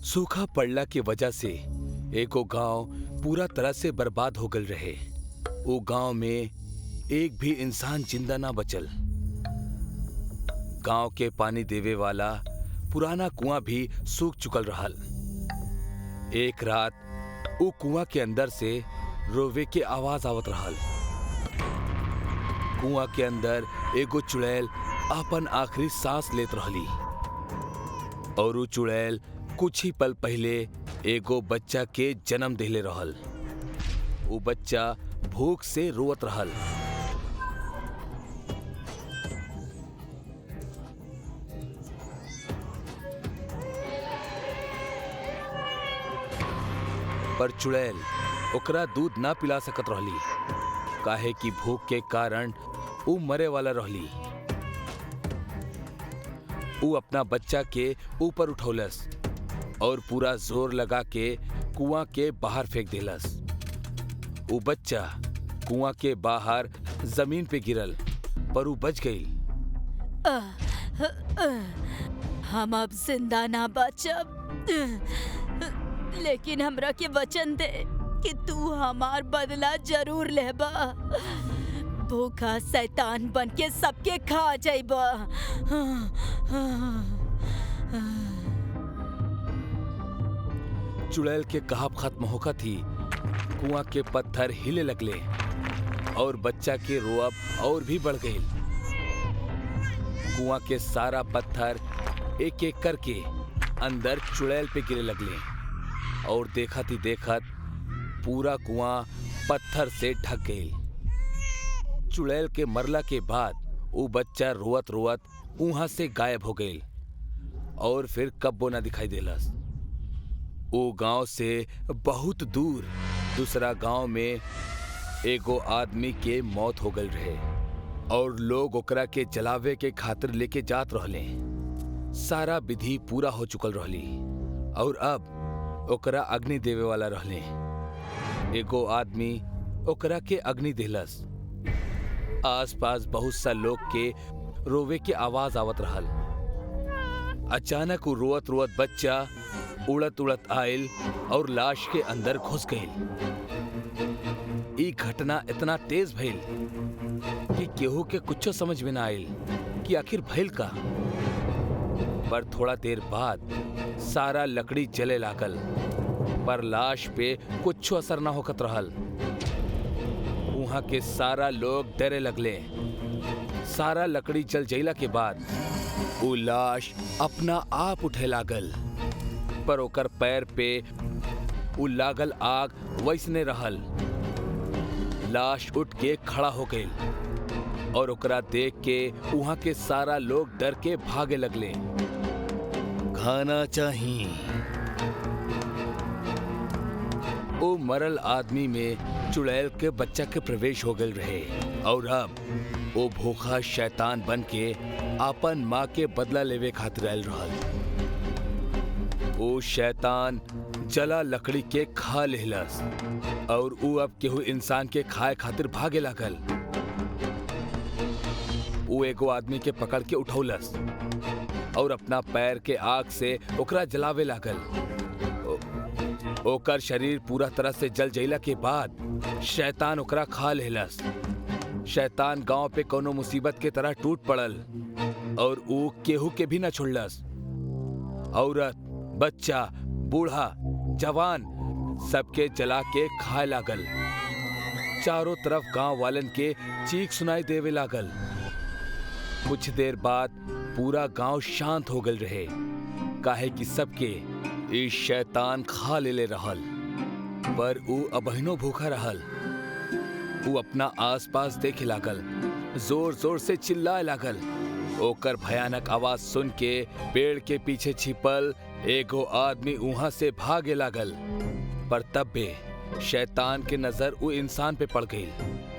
सूखा पड़ला की वजह से एगो गांव पूरा तरह से बर्बाद हो गल रहे। वो गांव में एक भी इंसान जिंदा ना बचल। गांव के पानी देवे वाला पुराना कुआं भी सूख चुकल रहल। एक रात वो कुआं के अंदर से रोवे के आवाज आवत रहल। कुआं के अंदर एगो चुड़ैल अपन आखिरी सांस लेत रहली और वो चुड़ैल कुछ ही पल पहले एगो बच्चा के जन्म देले रहल। वो बच्चा भूख से रोवत रहल। पर चुड़ैल ओकरा दूध ना पिला सकत रहली, काहे कि भूख के कारण वो मरे वाला रहली। वो अपना बच्चा के ऊपर उठौलस और पूरा जोर लगा के कुआं के बाहर फेंक देलस। वो बच्चा कुआं के बाहर जमीन पे गिरल, पर वो बच गई। हम अब जिंदा ना बचब, लेकिन हमरा के वचन दे कि तू हमार बदला जरूर लेबा। भूखा शैतान बन के सबके खा जाइबा। चुड़ैल के कहब खत्म होखत ही कुआं के पत्थर हिले लगले और बच्चा के रोअब और भी बढ़ गई। कुआं के सारा पत्थर एक एक करके अंदर चुड़ैल पे गिरे लगले और देखत ही देखत पूरा कुआं पत्थर से ढक गई। चुड़ैल के मरला के बाद वो बच्चा रोवत रोवत वहां से गायब हो गई और फिर कब्बो ना दिखाई देलस। वो गांव से बहुत दूर दूसरा गांव में एगो आदमी के मौत हो गई रहे और लोग ओकरा के जलावे के खातिर लेके जात रहले। सारा विधि पूरा हो चुकल रहली और अब ओकरा अग्नि देवे वाला रहले। एगो आदमी ओकरा के अग्नि देलस। आसपास बहुत सा लोग के रोवे के आवाज आवत रहल। अचानक वो रोवत रोवत बच्चा उड़त उड़त आयल और लाश के अंदर घुस गई। ई घटना इतना तेज भइल कि केहू के कुछ समझ में ना आयल कि आखिर भइल का। पर थोड़ा देर बाद सारा लकड़ी जले लागल, पर लाश पे कुछ असर ना होकत रहल। वहां के सारा लोग डरे लगले। सारा लकड़ी जल जइला के बाद वो लाश अपना आप उठे लागल, पर ओकर पैर पे वो लागल आग वैसने रहल। लाश उठ के खड़ा हो गई और ओकरा देख के वहां के सारा लोग डर के भागे लगले। खाना चाहिए। वो मरल आदमी में चुड़ैल के बच्चा के प्रवेश हो गए रहे और अब वो भूखा शैतान बन के अपन माँ के बदला लेवे खातिर आयल रहल। वो शैतान जला लकड़ी के खा लेहलस और वो अब केहू इंसान के खाए खातिर भागे लागल। वो एगो आदमी के पकड़ के उठौलस और अपना पैर के आग से ओकरा जलावे लागल। ओकर शरीर पूरा तरह से जल जइला के बाद शैतान ओकरा खा लेहलस। शैतान गांव पे कोनो मुसीबत के तरह टूट पड़ल और वो केहू के भी न छोड़लस। औरत, बच्चा, बूढ़ा, जवान सबके जला के खाए लागल। चारों तरफ गांव वालन के चीख सुनाई देवे लागल। कुछ देर बाद पूरा गांव शांत हो गल रहे, काहे कि सबके इस शैतान खा ले रहल। पर वो अबहिनो भूखा रहल। वो अपना आसपास देखे लागल, जोर जोर से चिल्लाए लागल। ओकर भयानक आवाज सुन के पेड़ के पीछे छिपल एगो आदमी वहां से भागे लागल। पर तब भी शैतान के नजर वो इंसान पे पड़ गई।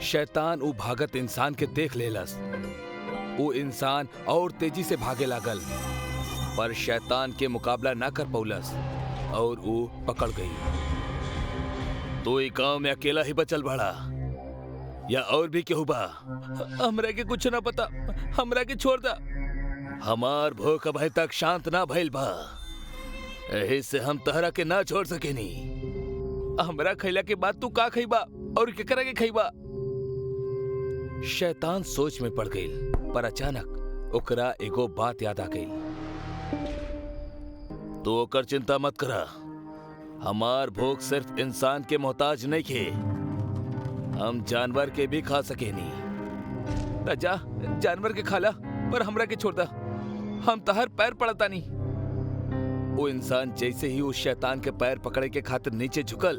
शैतान वो भागत इंसान के देख लेलस। वो इंसान और तेजी से भागे लागल, पर शैतान के मुकाबला ना कर पौलस और वो पकड़ गई। तो ये गांव में अकेला ही बचल बड़ा या और भी केहू बा? हमरा के कुछ ना पता, हमरा के छोड़ दा। हमार भूख अभी तक शांत ना भइल बा। एही से हम तहरा के ना छोड़ सकेनी। हमरा खैला के बाद तू का खइबा और केकरा के खइबा? शैतान सोच में पड़ गई, पर अचानक ओकरा एगो बात याद आ गई। तो ओकर चिंता मत करा, हमार भूख सिर्फ इंसान के मोहताज नहीं खे, हम जानवर के भी खा सकेनी। त जा जानवर के खाला, पर हमरा के छोड़ दा, हम तहर पैर पड़ता नहीं। वो इंसान जैसे ही उस शैतान के पैर पकड़े के खातिर नीचे झुकल,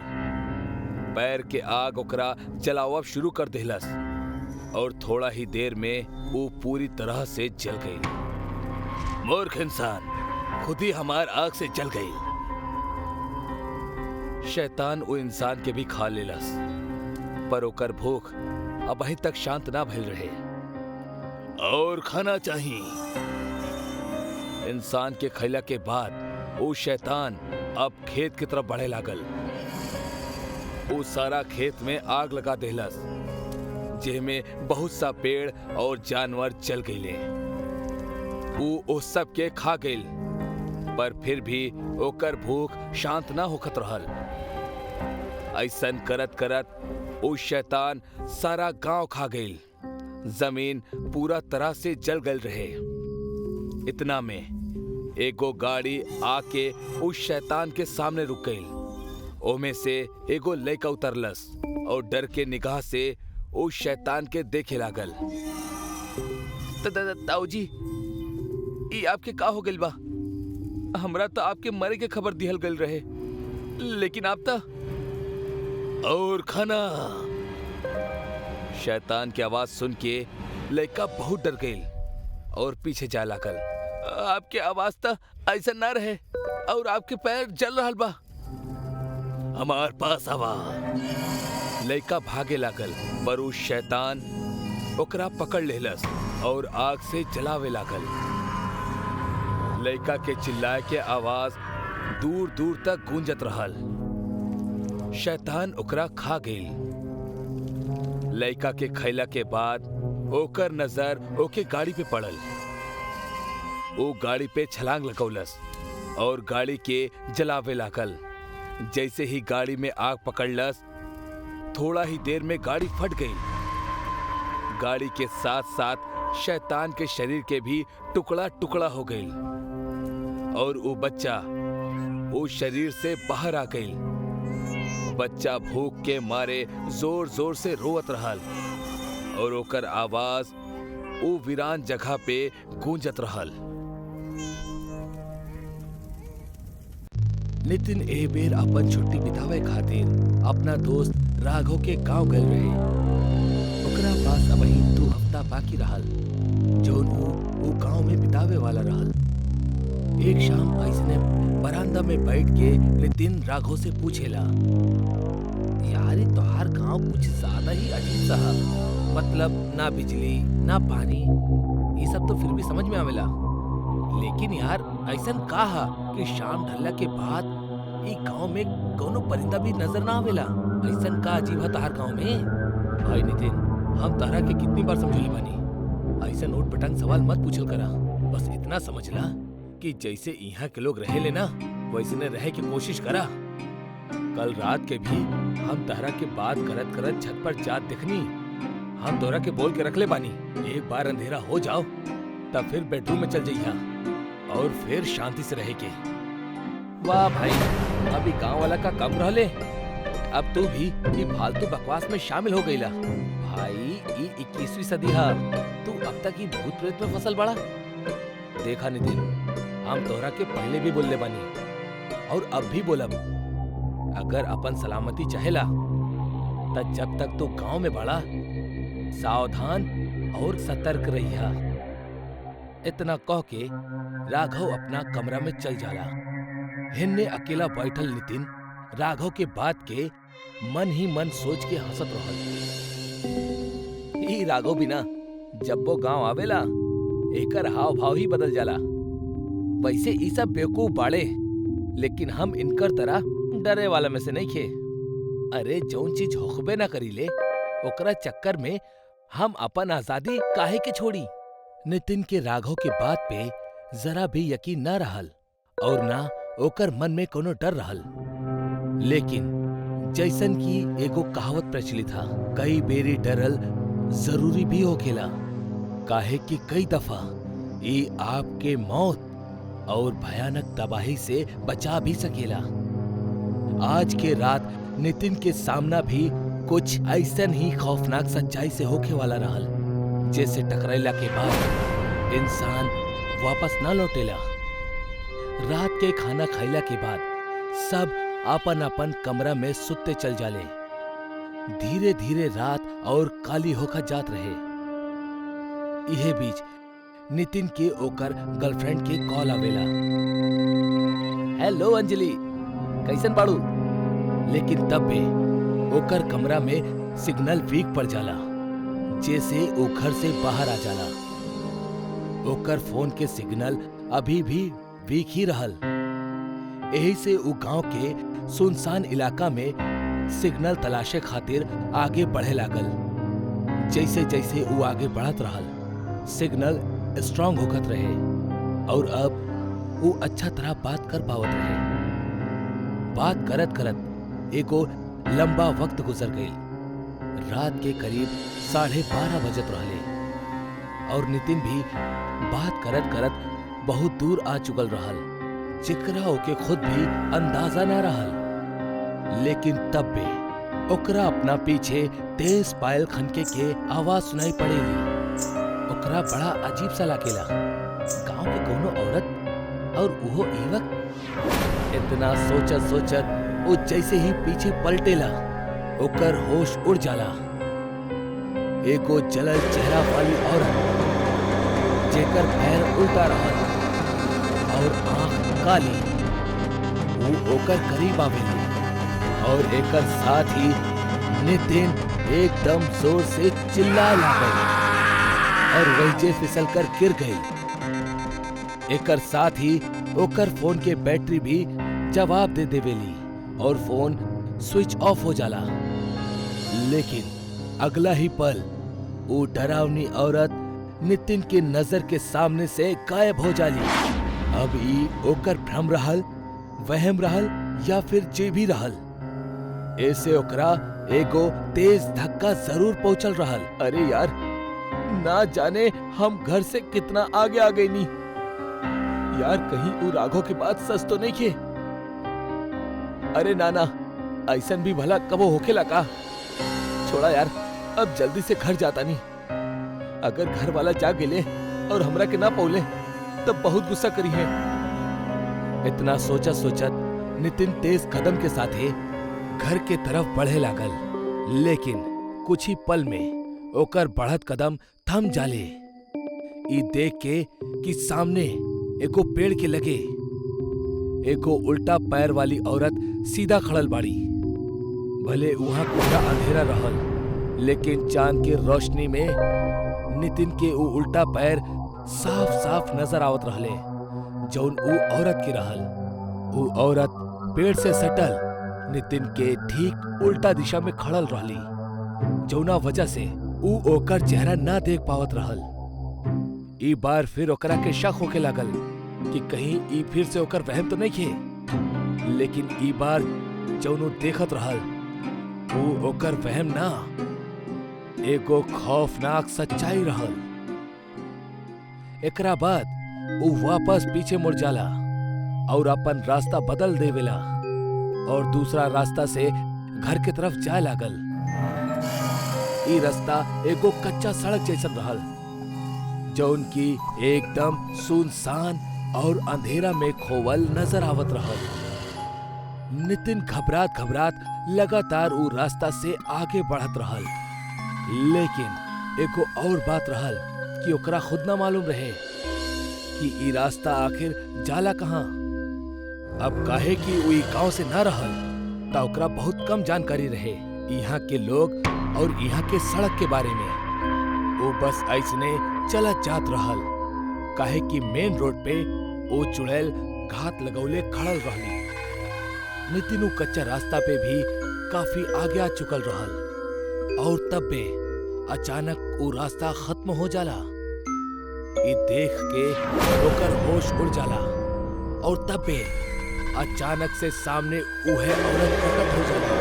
पैर के आग ओकरा जलावब शुरू कर देहलस और थोड़ा ही देर में वो पूरी तरह से जल गई। मूर्ख इंसान, खुद ही हमार आग से जल गई। शैतान वो इंसान के भी खा लेलस, पर ओकर भूख अब अभी तक शांत ना भइल रहे और खाना चाहिए। इंसान के खैला के बाद वो शैतान अब खेत की तरफ बढ़े लागल। वो सारा खेत में आग लगा देहलस, जेमें बहुत सा पेड़ और जानवर जल गईले। वो सब के खा गईल, पर फिर भी ओकर भूख शांत ना होखत रहल। ऐसन करत करत वो शैतान सारा गांव खा गईल। जमीन पूरा तरह से जल गल रहे। इतना में एगो गाड़ी आके उस शैतान के सामने रुक गई। ओमे से एगो लड़का उतरलस और डर के निगाह से उस शैतान के देखे लागल। ताऊजी, ई आपके का हो गइल बा? हमरा तो आपके मरे के खबर दिहल गल रहे, लेकिन आप तो और खाना। शैतान की आवाज सुन के लड़का बहुत डर गई और पीछे जा लागल। आपके आवाज तो ऐसा ना रहे और आपके पैर जल रहा बा। हमार पास आवा। लड़का भागे लागल, पर उस शैतान ओकरा पकड़ लेलस और आग से जलावे लागल। लड़का के चिल्लाए के आवाज दूर दूर तक गूंजत रहल। शैतान ओकरा खा गई। लड़का के खैला के बाद ओकर नजर ओके गाड़ी पे पड़ल। वो गाड़ी पे छलांग लगौलस और गाड़ी के जलावे लागल। जैसे ही गाड़ी में आग पकड़लस, थोड़ा ही देर में गाड़ी फट गई। गाड़ी के साथ साथ शैतान के शरीर के भी टुकड़ा टुकड़ा हो गई और वो बच्चा वो शरीर से बाहर आ गई। बच्चा भूख के मारे जोर जोर से रोवत रहल और ओकर आवाज वो वीरान जगह पे गूंजत रहल। नितिन ए बेर अपन छुट्टी बितावे खातिर अपना दोस्त राघव के गांव गए रहे। ओकरा पास अबही 2 हफ्ता बाकी रहल, जो वो गांव में बितावे वाला रहल। एक शाम ऐसने बरामदा में बैठ के नितिन राघव से पूछेला, यार तोहार गांव कुछ ज्यादा ही अजीब सा, मतलब ना बिजली ना पानी, ये सब तो फिर भी समझ में आवेला, लेकिन यार ऐसन कहा कि शाम ढलला के बाद ई गांव में कोनो परिंदा भी नजर ना आवेला। ऐसन का अजीब है तोहार गांव में? भाई नितिन, हम तहरा के कितनी बार समझले बानी, ऐसन उठ पटांग सवाल मत पूछल करा। बस इतना समझला कि जैसे यहाँ के लोग रहेले ना, वैसने रहे की कोशिश करा। कल रात के भी हम तहरा के बात करत करत छत पर जात देखनी। हम तोरा के बोल के रख ले बानी, एक बार अंधेरा हो जाओ तब फिर बेडरूम में चल जाइया और फिर शांति से रहे के। वाह भाई, अभी गांव वाला का कम रहले, अब तू भी ये फालतू बकवास में शामिल हो गईला। भाई ये 21वीं सदी है, तू अब तक ये भूत प्रेत में फसल बड़ा। देखा नितिन, हम तोहरा के पहले भी बोलले बानी और अब भी बोलब, अगर अपन सलामती चाहेला तब जब तक तू गांव में बड़ा सावधान और सतर्क रहिया। इतना कह के राघव अपना कमरा में चल जाला। हिन्ने अकेला बैठल नितिन राघव के बात के मन ही मन सोच के हंसत रहल। ई राघव बिना जब वो गांव आवेला एकर हाव भाव ही बदल जाला। वैसे ई सब बेवकूफ बाड़े, लेकिन हम इनकर तरह डरे वाला में से नहीं खे। अरे जौन चीज होखबे ना करीले ओकरा चक्कर में हम अपन आजादी काहे के छोड़ी। नितिन के राघव के बात पे जरा भी यकीन न रहल और ना ओकर मन में कोनो डर रहल। लेकिन जैसन की एगो कहावत प्रचलित था, कई बेरी डरल जरूरी भी होखेला, काहे कि कई दफा ये आपके मौत और भयानक तबाही से बचा भी सकेला। आज के रात नितिन के सामना भी कुछ ऐसन ही खौफनाक सच्चाई से होके वाला रहल, जैसे टकराइला के बाद इंसान वापस न लौटेला। रात के खाना खाइला के बाद सब अपन अपन कमरा में सुते चल जाले। धीरे धीरे रात और काली होकर जात रहे। इहे बीच नितिन के ओकर गर्लफ्रेंड के कॉल आवेला। हेलो अंजलि, कैसन बाड़ू? लेकिन तब भी ओकर कमरा में सिग्नल वीक पड़ जाला, जैसे वो घर से बाहर आ जाला। ओकर फोन के सिग्नल अभी भी वीक ही रहल। यही से वो गांव के सुनसान इलाका में सिग्नल तलाशे खातिर आगे बढ़े लागल। जैसे जैसे वो आगे बढ़त रहल, सिग्नल स्ट्रांग होकर रहे और अब वो अच्छा तरह बात कर पावत रहे। बात करत करत एगो लंबा वक्त गुजर गई। रात के करीब 12:30 बजत रहले और नितिन भी बात करत करत बहुत दूर आ चुकल रहल, जेकरा ओके खुद भी अंदाजा न रहल। लेकिन तब भी ओकरा अपना पीछे तेज पायल खनके के आवाज सुनाई पड़ेली। ओकरा बड़ा अजीब सा लागेला। गांव के कोनो औरत और उहो ई वक्त। इतना सोचत सोचत वो जैसे ही पीछे पलटेला, ओकर होश उड़ जाला। एगो जलल चेहरा वाली औरत, जेकर पैर उल्टा रहल और आंख काली, वो ओकर करीब आवेली और एकर साथ ही नितिन एकदम जोर से चिल्लाए लागल और वहीजे फिसल कर गिर गई। एकर साथ ही ओकर फोन के बैटरी भी जवाब दे देवेली और फोन स्विच ऑफ हो जाला। लेकिन अगला ही पल वो डरावनी औरत नितिन के नजर के सामने से गायब हो जाली। अब ई ओकर भ्रम रहल, वहम रहल या फिर जे भी रहल, ऐसे ओकरा एगो तेज धक्का जरूर पहुंचल रहल। अरे यार, ना जाने हम घर से कितना आगे आ गई नी। यार कहीं वो राघव के बात सच तो नहीं किए? अरे नाना, ऐसन भी भला कबो होखेला का? छोड़ा यार, अब जल्दी से घर जाता नहीं। अगर घर वाला जाग गेले और हमरा के ना पौले तब बहुत गुस्सा करी है। इतना सोचत सोचत नितिन तेज कदम के साथे घर के तरफ बढ़े लागल। लेकिन कुछ ही पल में ओकर बढ़त कदम थम जाले। ई देख के कि सामने एगो पेड़ के लगे एगो उल्टा पैर वाली औरत सीधा खड़ल बाड़ी। भले वहां पूरा अंधेरा रहल, लेकिन चांद के रोशनी में नितिन के वो उल्टा पैर साफ साफ नजर आवत रहले, जौन वो औरत की रहल। वो औरत पेड़ से सटल नितिन के ठीक उल्टा दिशा में खड़ल रहली, जौना वजह से वो ओकर चेहरा ना देख पावत रहल। ई बार फिर ओकरा के शक होके लागल कि कहीं ई फिर से ओकर वहम तो नहीं खे। लेकिन ई बार जौनो देखत रहल वो ओकर वहम ना, एगो खौफनाक सच्चाई रहल। एकरा बाद वो वापस पीछे मुड़ जाला और अपन रास्ता बदल देवेला और दूसरा रास्ता से घर के तरफ जाए लागल। ई रास्ता एगो कच्चा सड़क जैसन रहल, जौन की एकदम सुनसान और अंधेरा में खोवल नजर आवत रहल। नितिन घबरात घबरात लगातार वो रास्ता से आगे बढ़त रहल। लेकिन एको और बात रहल कि ओकरा खुद ना मालूम रहे कि ई रास्ता आखिर जाला कहाँ। अब काहे कि वो गांव से ना रहल ता ओकरा बहुत कम जानकारी रहे यहाँ के लोग और यहाँ के सड़क के बारे में। वो बस ऐसने चलत जात रहल, काहे कि मेन रोड पे वो चुड़ैल घात लगौले खड़ल रहली। नितिन वो कच्चा रास्ता पे भी काफी आगे आ चुकल रहल और तब बे अचानक वो रास्ता खत्म हो जाला। ये देख के ओकर होश उड़ जाला और तब बे अचानक से सामने उहे औरत प्रकट हो जाली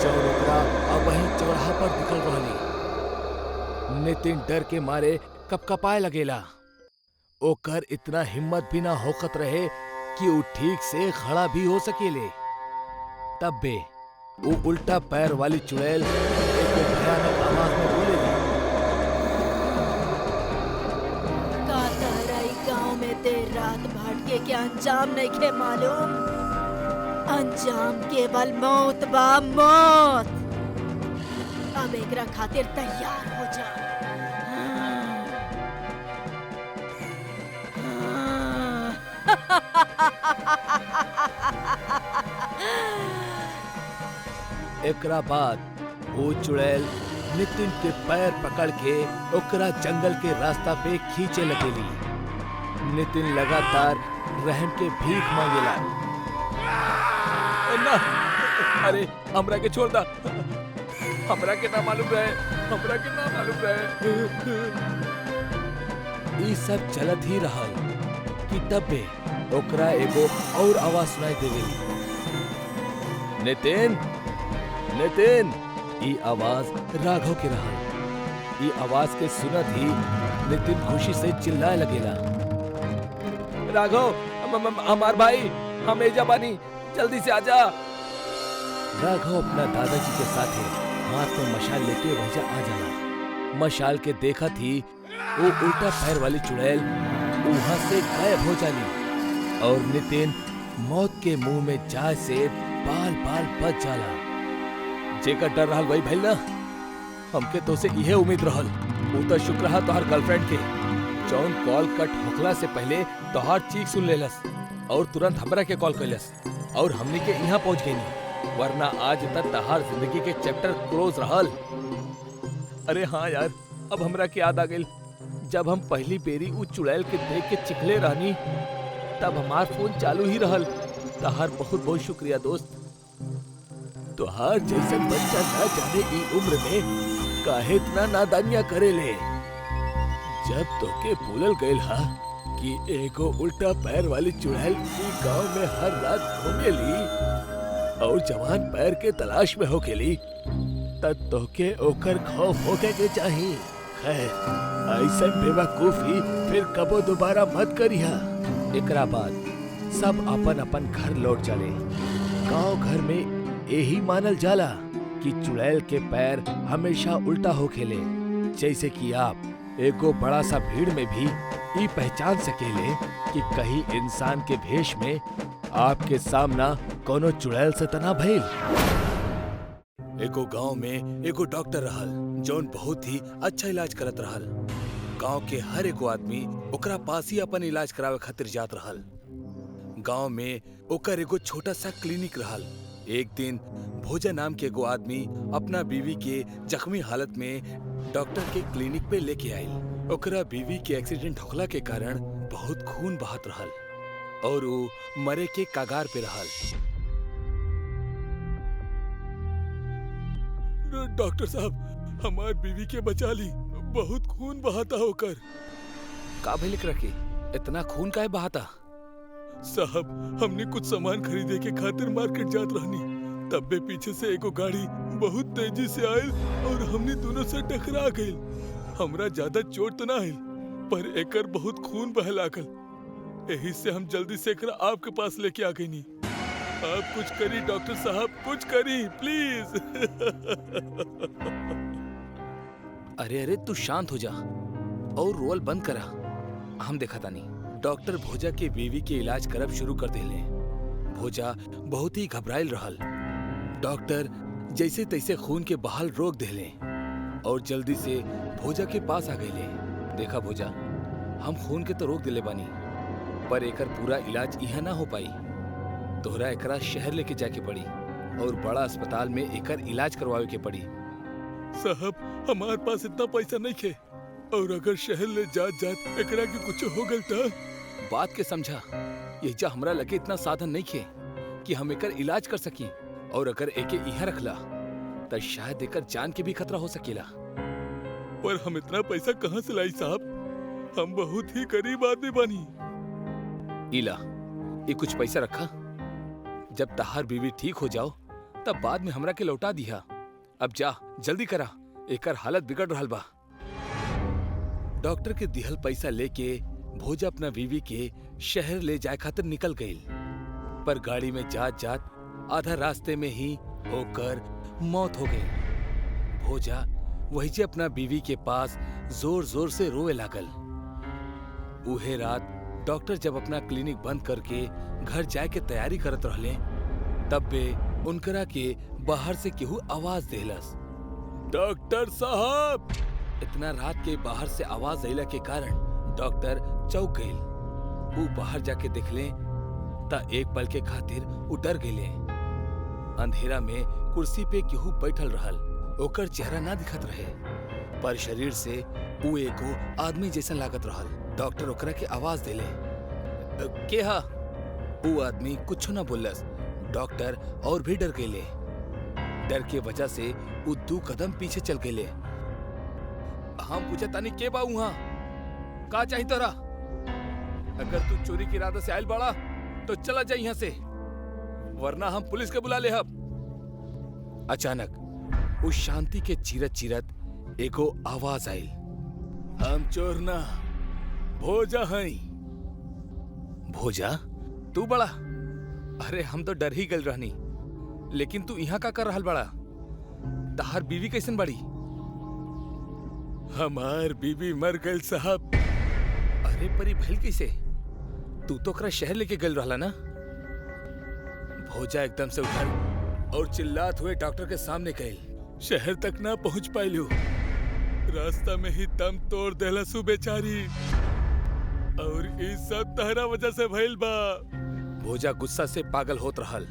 जौन ओकरा अब वही चौराहा पर दिखल रहली। नितिन डर के मारे कपकपाए लगेला। ओकर इतना हिम्मत भी ना होकत रहे कि ऊ ठीक से खड़ा भी हो सकेले। तब बे वो उल्टा पैर वाली चुड़ैल एक भयानक आवाज में बोलेगी, का तारा ई गांव में देर रात भटके के अंजाम नहीं खे मालूम। अंजाम केवल मौत बा, मौत। अब एकरा खातिर तैयार हो जा। एकरा बाद वो चुड़ैल नितिन के पैर पकड़ के ओकरा जंगल के रास्ता पे खींचे लगेली। नितिन लगातार रहम के भीख मांगेला। ना, अरे हमरा के छोड़ दा, हमरा के ना मालूम रहे, हमरा के ना मालूम रहे। ई सब चलत ही रहल कि तबे ओकरा एगो और आवाज सुनाई देवेली, नितिन, नितिन। ई आवाज राघव के रहल। ई आवाज के सुनत ही नितिन खुशी से चिल्लाए लगेला, राघव, हमार भाई, हम एजा बानी, जल्दी से आजा। राघव अपना दादाजी के साथ हाथ में मशाल लेके वहीं आ जाला। मशाल के देखा थी वो उल्टा पैर वाली चुड़ैल वहां से गायब हो जाली और नितिन मौत के मुंह में जाए से बाल बाल बच जाला। जेकर डर रहल वही भइल ना, हमके तो से इहे उम्मीद रहल। वो तो शुक्र है तोहार गर्लफ्रेंड के जौन कॉल कट होखला से पहले तोहार चीख सुन लेलस और तुरंत हमरा के कॉल कैलस और हमनी के यहाँ पहुँच गई, वरना आज तक तोहार जिंदगी के चैप्टर क्लोज रहल। अरे हाँ यार, अब हमरा के याद आ गई जब हम पहली बेरी उस चुड़ैल के देख के चिखले रहनी तब हमार फोन चालू ही रहल। तोहार बहुत बहुत शुक्रिया दोस्त। तोहार जैसे बच्चा ना जाने की उम्र में काहे इतना नादानिया करेले। जब तोके बोलल गइल हा कि एगो उल्टा पैर वाली चुड़ैल ई गांव में हर रात घूमेली और जवान पैर के तलाश में होकेली, तब तोके ओकर खौफ होके के चाही। खैर, ऐसा बेवकूफी फिर कबो दोबारा मत करिहा। एकरा बाद सब अपन अपन घर लौट चले। गांव घर में यही मानल जाला कि चुड़ैल के पैर हमेशा उल्टा होखेले, जैसे कि आप एगो बड़ा सा भीड़ में भी ये पहचान सकेले कि कहीं इंसान के भेष में आपके सामना कोनो चुड़ैल से तना भइल। एगो गांव में एगो डॉक्टर रहल जौन बहुत ही अच्छा इलाज करत रहल। गांव के हर एगो आदमी ओकरा पास ही अपन इलाज करावे खातिर जात रहल। गांव में ओकर एगो छोटा सा क्लिनिक रहल। एक दिन भोजा नाम के एगो आदमी अपना बीवी के जख्मी हालत में डॉक्टर के क्लिनिक पे लेके आयल। ओकरा बीवी के एक्सीडेंट होखला के कारण बहुत खून बहत रहल और वो मरे के कगार पे रहल। डॉक्टर साहब, हमार बीवी के बचा ली, बहुत खून बहाता होकर। का भइल रखे, इतना खून काहे बहाता? साहब, हमने कुछ सामान खरीदे के खातिर मार्केट जात रहनी, तब्बे पीछे से एगो गाड़ी बहुत तेजी से आयल और हमने दोनों से टकरा गइल। हमरा ज्यादा चोट तो ना आयल, पर एकर बहुत खून बह लागल। यही से हम जल्दी से एकरा आपके पास लेके आ गई। आप कुछ करी डॉक्टर साहब, कुछ करी प्लीज। अरे अरे, तू शांत हो जा और रोल बंद करा, हम देखा तानी। डॉक्टर भोजा के बीवी के इलाज करब शुरू कर देले। भोजा बहुत ही घबराइल रहल। डॉक्टर जैसे तैसे खून के बहाल रोक देले और जल्दी से भोजा के पास आ गईले। देखा भोजा, हम खून के तो रोक दिले बानी, पर एकर पूरा इलाज यहाँ ना हो पाई। तोहरा एकरा शहर लेके जाके पड़ी और बड़ा अस्पताल में एकर इलाज करवावे के पड़ी। साहब, हमारे पास इतना पैसा नहीं खे और अगर शहर ले जात जात एकरा के कुछ हो गल त बात के समझा। ये जा हमरा लगे इतना साधन नहीं खे कि हम एकर इलाज कर सकी और अगर एके यहाँ रखला तो शायद एकर जान के भी खतरा हो सकेला। पर हम इतना पैसा कहाँ से लाई साहब? हम बहुत ही गरीब आदमी बानी। इला, ये कुछ पैसा रखा जब तहार बीवी ठीक हो जाओ तब बाद में हमरा के लौटा दिया। अब जा जल्दी करा, एकर हालत बिगड़ रहल बा। डॉक्टर के दिहल पैसा लेके भोजा अपना बीवी के शहर ले जाए खातिर निकल गई, पर गाड़ी में जात जात आधा रास्ते में ही होकर मौत हो गई। भोजा वही जे अपना बीवी के पास जोर जोर से रोए लागल। उहे रात डॉक्टर जब अपना क्लिनिक बंद करके घर जाए के तैयारी करत रहले, तब बे उनकरा के बाहर से केहू आवाज देहलस, डॉक्टर साहब। इतना रात के बाहर से आवाज अइला के कारण डॉक्टर चौंक गइल। वो बाहर जाके देखले ता एक पल के खातिर उ डर गइले। अंधेरा में कुर्सी पे केहू बैठल रहल, ओकर चेहरा ना दिखत रहे, पर शरीर से वो एगो आदमी जैसन लागत रहल। डॉक्टर ओकरा के आवाज देले, के हा? वो आदमी कुछ ना बोलस। डॉक्टर और भी डर गए। डर के वजह से वो 2 कदम पीछे चल गए। हम पूछा तानी के बा वहां, का चाहिए तोरा? अगर तू चोरी की इरादा से आयल बाड़ा तो चला जा यहाँ से, वरना हम पुलिस के बुला ले हब। अचानक उस शांति के चीरत चीरत एगो आवाज आई, हम चोर ना भोजा हई। भोजा तू बड़ा? अरे हम तो डर ही गल रहनी, लेकिन तू यहाँ का कर रहल बड़ा? तहार बीवी कैसन बड़ी? हमार बीवी मर गई साहब। अरे परी भइल कैसे? तू तो ओकरा शहर लेके गल रहला ना? भोजा एकदम से उठल और चिल्लात हुए डॉक्टर के सामने गइल, शहर तक ना पहुंच पाइलू, रास्ता में ही दम तोड़ देहलसु बेचारी, और इस सब तहरा वजह से भइल बा। भोजा गुस्सा से पागल होत रहल,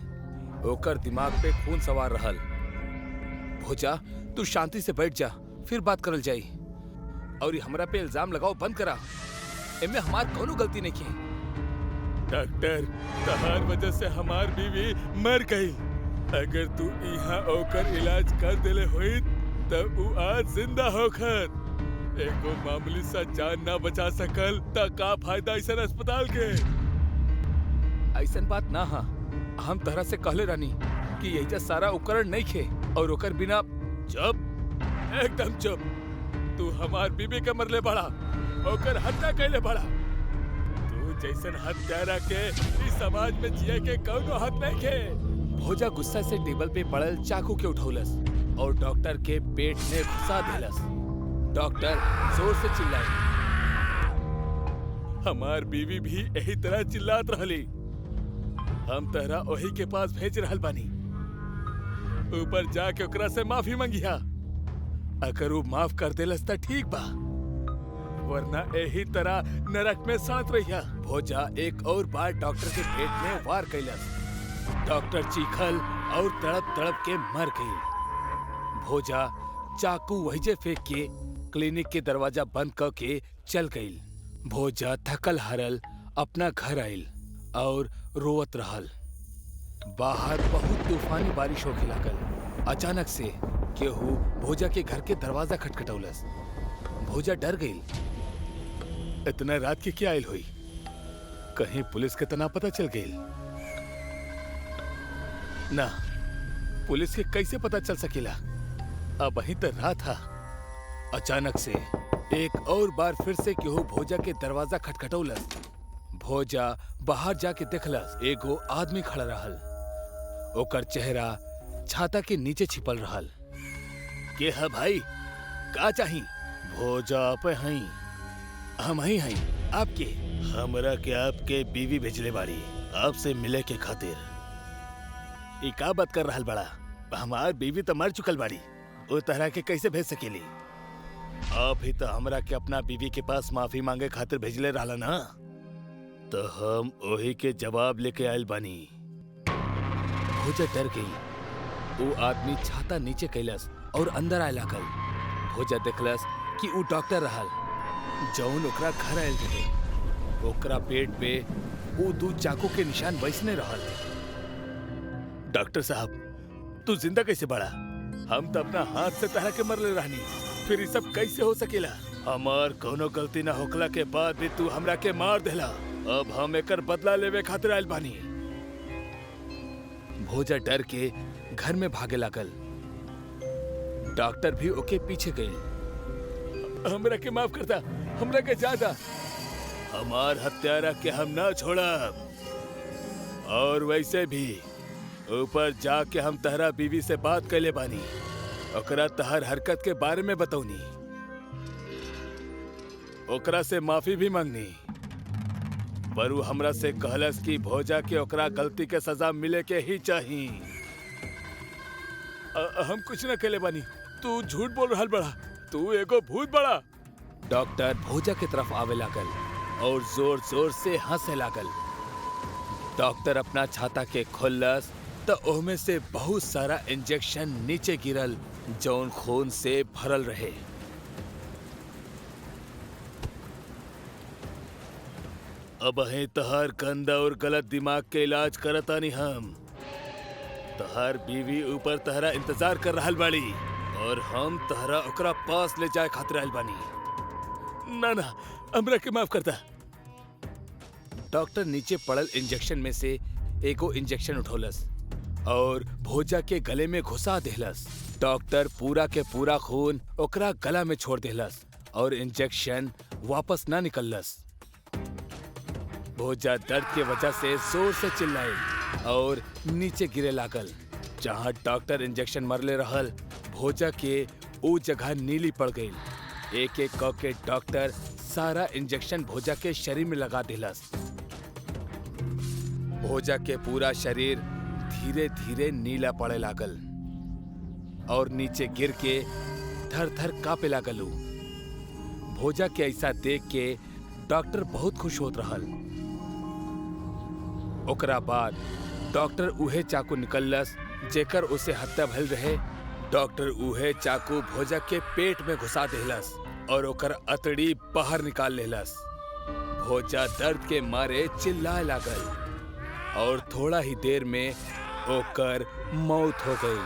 ओकर दिमाग पे खून सवार रहल। भोजा तू शांति से बैठ जा, फिर बात करल जाई, और हमरा पे इल्जाम लगाओ बंद करा। एमे हमार कोनो गलती नहीं है। डॉक्टर, तहार वजह से हमार बीवी मर गई। अगर तू यहाँ ओकर इलाज कर देले होई तब वो आज जिंदा होकर। एगो मामूली सा जान ना बचा सकल त का फायदा ऐसा अस्पताल के? ऐसन बात ना हा, हम तरह से कहले रानी कि यही सारा उपकरण नहीं खे, और ओकर बिना। चुप, एकदम चुप। तू हमार बीबी के मरले बड़ा, ओकर हत्या कैले बड़ा। तू जैसन हत्यारा के इस समाज में जिए के कौनो हक नहीं खे। भोजा गुस्सा से टेबल पे पड़ल चाकू के उठौलस और डॉक्टर के पेट में घुसा देलस। डॉक्टर जोर से चिल्लाए। हमार बीवी भी यही तरह चिल्लात रहली। हम तहरा ओही के पास भेज रहल बानी, ऊपर जाके ओकरा से माफी मांगिया। अगर वो माफ कर देलस त ठीक बा, वरना यही तरह नरक में सड़त रहिया। भोजा एक और बार डॉक्टर के पेट में वार कैलस। डॉक्टर चीखल और तड़प तड़प के मर गई। भोजा चाकू वहीजे फेंक के क्लिनिक के दरवाजा बंद करके चल गई। भोजा थकल हारल अपना घर आयल और रोवत रहल। बाहर बहुत तूफानी बारिश होके लागल। अचानक से केहू भोजा के घर के दरवाजा खटखटौलस। भोजा डर गई। इतना रात के क्या आयल हुई? कहीं पुलिस के तना पता चल गई? ना, पुलिस के कैसे पता चल सकेला? अब वहीं तक रात था। अचानक से एक और बार फिर से केहू भोजा के दरवाजा खटखटौलस। भोजा बाहर जाके देखलस, एगो आदमी खड़ा रहल। ओकर चेहरा छाता के नीचे छिपल रहल। के है भाई, का चाही? भोजा आप हई? हम ही हई। आपके? हमरा के आपके बीवी भेजले बाड़ी आपसे मिले के खातिर। ई का बात कर रहल बड़ा? हमार बीवी तो मर चुकल बाड़ी, वो तरह के कैसे भेज सकेली? आप ही तो हमरा के अपना बीवी के पास माफी मांगे खातिर भेजले रहला ना, तो हम वही के जवाब लेके आयल बानी। भोजा डर गई। वो आदमी छाता नीचे कैलस और अंदर आए लागल। भोजा देखलस कि वो डॉक्टर रहल, जौन ओकरा घर आयल रहे। ओकरा पेट पे वो 2 चाकू के निशान वैसने रहल। डॉक्टर साहब, तू जिंदा कैसे बड़ा? हम तो अपना हाथ से तहरा के मरले रहनी, फिर ये सब कैसे हो सकेला? हमार कोनो गलती ना होखला के बाद भी तू हमरा के मार देला। अब हम एकर बदला लेवे खातिर आयल बानी। भोजा डर के घर में भागे लागल। डॉक्टर भी ओके पीछे गई। हमरा के माफ करता, हमरा के जादा, हमार हत्यारा के हम ना छोड़ब। और वैसे भी ऊपर जाके हम तहरा बीवी से बात कैले बानी, ओकरा तहर हरकत के बारे में बतौनी, ओकरा से माफी भी मांगनी, पर वो हमरा से कहलस कि भोजा के ओकरा गलती के सजा मिले के ही चाहिए। हम कुछ न कैले बानी, तू झूठ बोल रहल बड़ा, तू एगो भूत बड़ा। डॉक्टर भोजा की तरफ आवे लागल और जोर जोर से हंसे लागल। डॉक्टर अपना छाता के खोलस तो ओहमे से बहुत सारा इंजेक्शन नीचे गिरल जौन खून से भरल रहे। अब है तहार गंदा और गलत दिमाग के इलाज करतानी हम। तहार बीवी ऊपर तहरा इंतजार कर रहल बाड़ी और हम तहरा ओकरा पास ले जाए खातिर आइल बानी। ना ना, हमरा के माफ करता। डॉक्टर नीचे पड़ल इंजेक्शन में से एगो इंजेक्शन उठौलस और भोजा के गले में घुसा देहलस। डॉक्टर पूरा के पूरा खून ओकरा गला में छोड़ देहलस और इंजेक्शन वापस ना निकललस। भोजा दर्द के वजह से जोर से चिल्लाई और नीचे गिरे लागल। जहां डॉक्टर इंजेक्शन मरले रहल, भोजा के ऊ जगह नीली पड़ गई। एक एक क के डॉक्टर सारा इंजेक्शन भोजा के शरीर में लगा दिलस। भोजा के पूरा शरीर धीरे धीरे नीला पड़े लागल और नीचे गिर के थर थर कांपे लागल। भोजा के ऐसा देख के डॉक्टर बहुत खुश होत रहल। ओकरा बाद डॉक्टर उहे चाकू निकललस जेकर उसे हत्या भइल रहे। डॉक्टर उहे चाकू भोजा के पेट में घुसा देहलस और ओकर अतड़ी बाहर निकाल लेलस। भोजा दर्द के मारे चिल्लाए लागल और थोड़ा ही देर में ओकर मौत हो गई।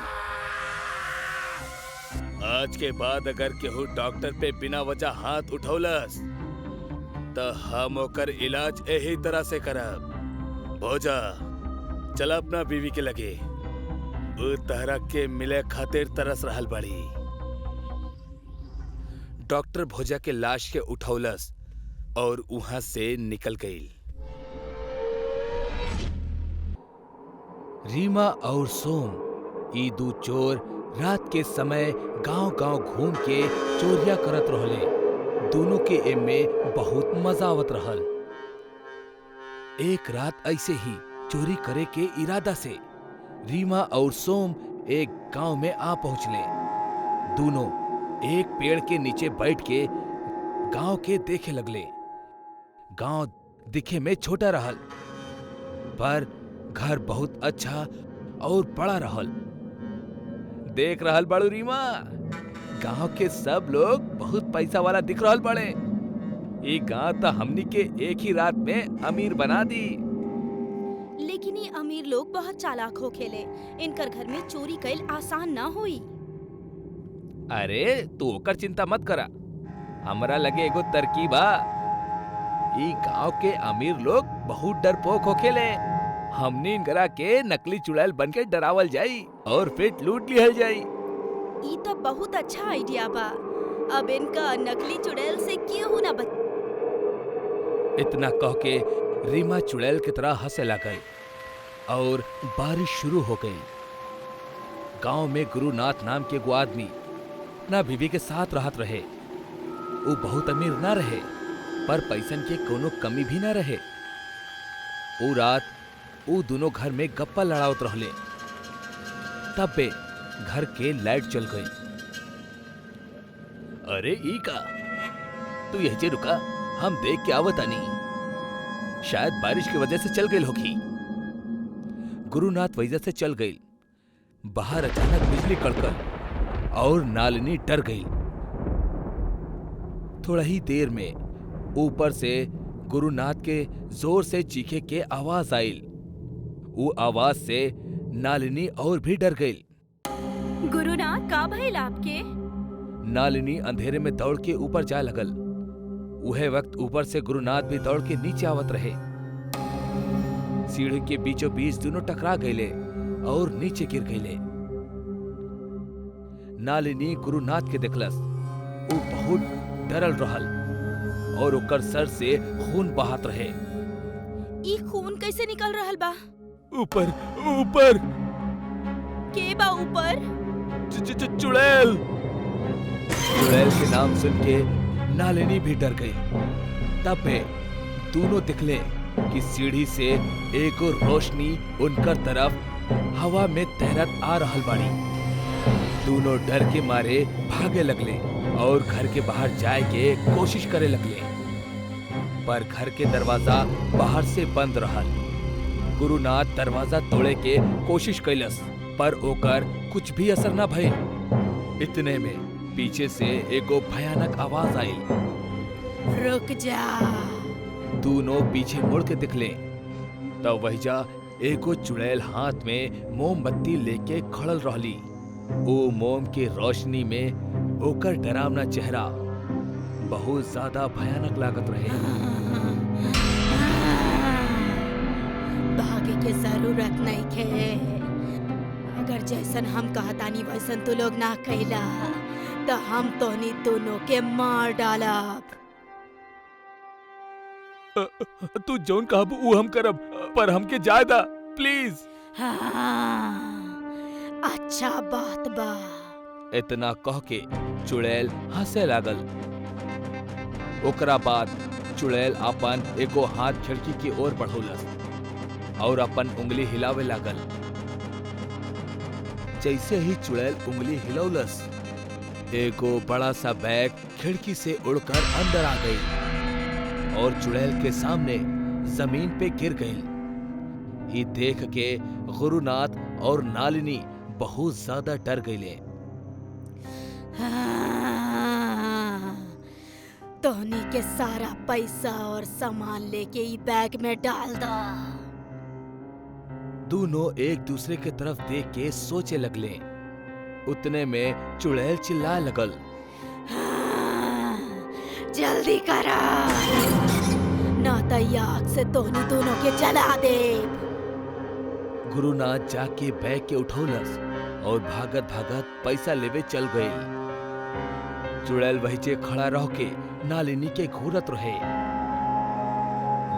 आज के बाद अगर केहू डॉक्टर पे बिना वजह हाथ उठौलस तो हम ओकर इलाज यही तरह से करब। भोजा, चल अपना बीवी के लगे, वो तहरा के मिले खातिर तरस रहल बड़ी। डॉक्टर भोजा के लाश के उठौलस और वहां से निकल गई। रीमा और सोम ई दू चोर रात के समय गांव-गांव घूम के चोरिया करत रहले। दोनों के एमे बहुत मजा आवत रहल। एक रात ऐसे ही चोरी करे के इरादा से रीमा और सोम एक गांव में आ पहुंचले। दोनों एक पेड़ के नीचे बैठ के गांव के देखे लगले। गांव दिखे में छोटा रहल, पर घर बहुत अच्छा और बड़ा रहल। देख रहल बड़ू रीमा, गांव के सब लोग बहुत पैसा वाला दिख रहल बड़े। ये गांव तो हमनी के एक ही रात में अमीर बना दी। लेकिन ये अमीर लोग बहुत चालाक हो खेले, इनकर घर में चोरी कैल आसान ना हुई। अरे तू ओकर चिंता मत करा, हमरा लगे एगो तरकीब बा। ई गांव के अमीर लोग बहुत डरपोक हो खेले। हमनी इनकरा के नकली चुड़ैल बन के डरावल जाई और फिर लूट लिहल जाई। ई तो बहुत अच्छा आइडिया बा। अब इनका नकली चुड़ैल से क्यों ना बच। इतना कह के रीमा चुड़ैल की तरह हंसे लागल और बारिश शुरू हो गई। गांव में गुरुनाथ नाम के एगो आदमी अपना बीवी के साथ रहत रहे। वो बहुत अमीर ना रहे, पर पैसन के कोनो कमी भी ना रहे। वो रात वो दोनों घर में गप्पा लड़ावत रहले। तब बे घर के लाइट चल गई। अरे ई का, तू यही रुका, हम देख के आवत आनी। शायद बारिश की वजह से चल गई होगी। गुरुनाथ वजह से चल गई। बाहर अचानक बिजली कड़कल और नालिनी डर गई। थोड़ा ही देर में ऊपर से गुरुनाथ के जोर से चीखे के आवाज आई। वो आवाज से नालिनी और भी डर गई। गुरुनाथ का भइल आपके? नालिनी अंधेरे में दौड़ के ऊपर जा लगल। उहे वक्त ऊपर से गुरुनाथ भी दौड़ के नीचे आवत रहे। सीढ़ी के बीचों बीच दोनों टकरा गए और नीचे गिर गईले। नालिनी गुरुनाथ के देखलस। वो बहुत डरल रहल और ओकर सर से खून बहात रहे। ई खून कैसे निकल रहल बा? ऊपर ऊपर के बा ऊपर? चुड़ैल। चुड़ैल के नाम सुन के नालिनी भी डर गई। तब वे दोनों दिखले कि सीढ़ी से एक रोशनी उनकर तरफ हवा में तैरत आ रहल बाड़ी। दोनों डर के मारे भागे लगले और घर के बाहर जाए के कोशिश करे लगले, पर घर के दरवाजा बाहर से बंद रहल। गुरुनाथ दरवाजा तोड़े के कोशिश कैलस, पर ओकर कुछ भी असर न भइल। इतने में पीछे से एगो भयानक आवाज आई। रुक जा। दोनों पीछे मुड़ के दिखले तब वहीजा एगो चुड़ैल हाथ में मोमबत्ती लेके खड़ल रहली। ओ मोम के रोशनी में ओकर डरावना चेहरा बहुत ज्यादा भयानक लागत रहे। भागे के जरूरत नहीं खे। अगर जैसन हम कहतानी वैसन तू लोग ना कैला तो हम तोनी दोनों के मार डालब। तू जौन कहबू ऊ हम करब, पर हमके जायदा प्लीज। हाँ, अच्छा बात बा। इतना कह के चुड़ैल हंसे लागल। ओकरा बाद चुड़ैल अपन एगो हाथ खिड़की की ओर बढ़ौलस और अपन उंगली हिलावे लागल। जैसे ही चुड़ैल उंगली हिलौलस, एगो बड़ा सा बैग खिड़की से उड़कर अंदर आ गई और चुड़ैल के सामने जमीन पे गिर गई। ये देख के गुरुनाथ और नालिनी बहुत ज्यादा डर गईले। तोहनी के सारा पैसा और सामान लेके ई बैग में डाल दो। दोनों एक दूसरे के तरफ देख के सोचे लगले। उतने में चुड़ैल चिल्लाए लगल, जल्दी करा ना तो आग से तोहनी दोनों के जला दे। गुरुनाथ जाके बैग के उठौलस और भागत भागत पैसा लेवे चल गए। चुड़ैल वहीचे खड़ा रह के नालिनी के घूरत रहे।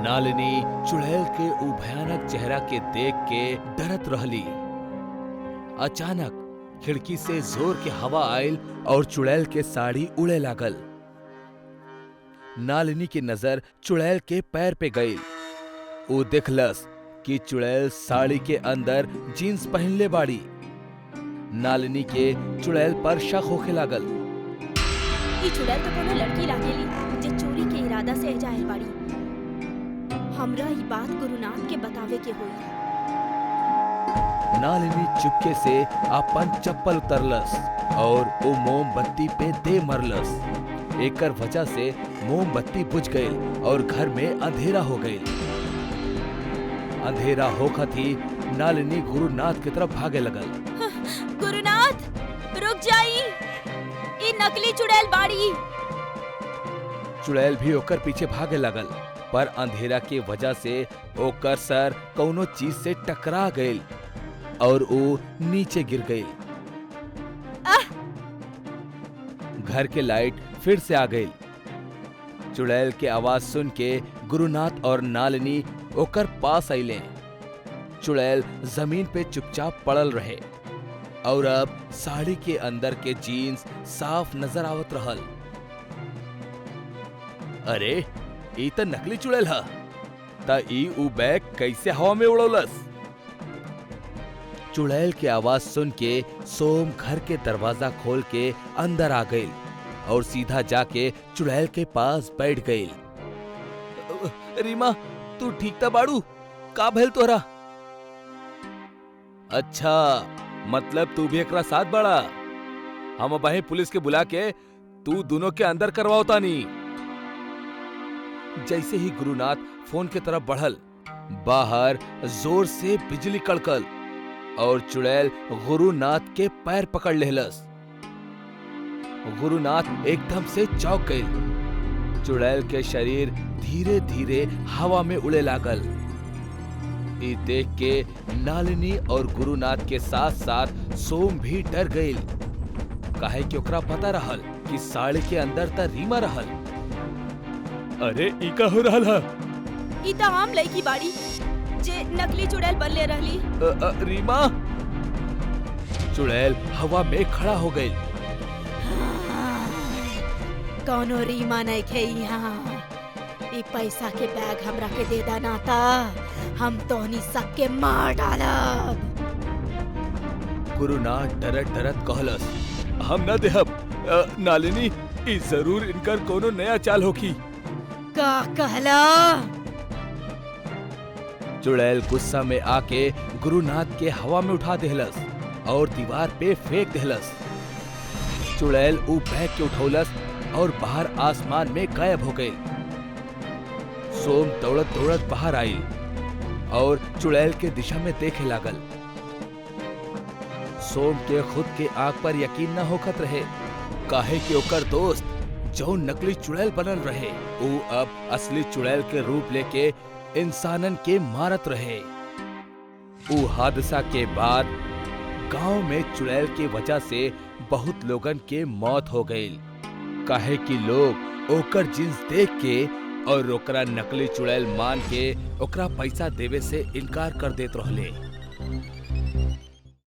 नालिनी चुड़ैल के ऊ भयानक चेहरा के देख के डरत रहली। अचानक खिड़की से जोर के हवा आयल और चुड़ैल के साड़ी उड़े लागल। नालिनी की नजर चुड़ैल के पैर पे गई। वो देखलस कि चुड़ैल साड़ी के अंदर जीन्स पहनले बाड़ी। नालिनी के चुड़ैल पर शक होखे लागल। ई चुड़ैल तो कोनो लड़की लागेली जे चोरी के इरादा से जाए बाड़ी। हमरा ई बात गुरुनाथ के बतावे के होई। नालिनी चुपके से अपन चप्पल उतरलस और वो मोमबत्ती पे दे मरलस। एकर वजह से मोमबत्ती बुझ गई और घर में अंधेरा हो गई। अंधेरा होखत ही नालिनी गुरुनाथ की तरफ भागे लगल। गुरुनाथ रुक जाई, ई नकली चुड़ैल बाड़ी। चुड़ैल भी ओकर पीछे भागे लगल, पर अंधेरा के वजह से ओकर सर कौनो चीज से टकरा गई और वो नीचे गिर गई। घर के लाइट फिर से आ गई। चुड़ैल के आवाज सुन के गुरुनाथ और नालिनी ओकर पास आइले। चुड़ैल जमीन पे चुपचाप पड़ल रहे और अब साड़ी के अंदर के जीन्स साफ नजर आवत रहल। अरे ई त नकली चुड़ैल ह, त ई ऊ बैग कैसे हवा में उड़ौलस? चुड़ैल की आवाज सुन के सोम घर के दरवाजा खोल के अंदर आ गई और सीधा जाके चुड़ैल के पास बैठ गई। रीमा, तू ठीक था बाड़ू? का भइल तोरा? अच्छा, मतलब तू भी एकरा साथ बड़ा। हम अब पुलिस के बुला के तू दोनों के अंदर करवाओ तानी। जैसे ही गुरुनाथ फोन के तरफ बढ़ल, बाहर जोर से बिजली कड़कल और चुड़ैल गुरुनाथ के पैर पकड़ लेहलस। गुरुनाथ एकदम से चौंक गई। चुड़ैल के शरीर धीरे धीरे हवा में उड़े लागल। ई देख के नालिनी और गुरुनाथ के साथ साथ सोम भी डर गईल। काहे कि ओकरा पता रहल कि साड़ी के अंदर त रीमा रहल। अरे ई का हो रहल है? ई त आम लड़की बाड़ी जे नकली चुड़ैल बनले रहली। रीमा? चुड़ैल हवा में खड़ा हो गई। कौनो रीमा नहीं खे यहाँ। ई पैसा के बैग हमरा के दे देना था, हम तोहनी सबके मार डालब। गुरुनाथ डरत डरत कहलस, हम न देहब। नालिनी, ई जरूर इनकर कोनो नया चाल होखी। का कहला? चुड़ैल गुस्सा में आके गुरुनाथ के हवा में उठा देहलस और दीवार पे फेंक देहलस। चुड़ैल ऊ बैग के उठौलस और बाहर आसमान में गायब हो गई। सोम दौड़त दौड़त बाहर आई और चुड़ैल के दिशा में देखे लागल। सोम के खुद के आंख पर यकीन न होखत रहे, काहे कि ओकर दोस्त जो नकली चुड़ैल बनल रहे, ऊ अब असली चुड़ैल के रूप लेके इंसानन के मारत रहे। ऊ हादसा के बाद गांव में चुड़ैल के वजह से बहुत लोगन के मौत हो गई, काहे कि लोग ओकर जिन्स देख के और ओकरा नकली चुड़ैल मान के ओकरा पैसा देवे से इनकार कर देत रहले।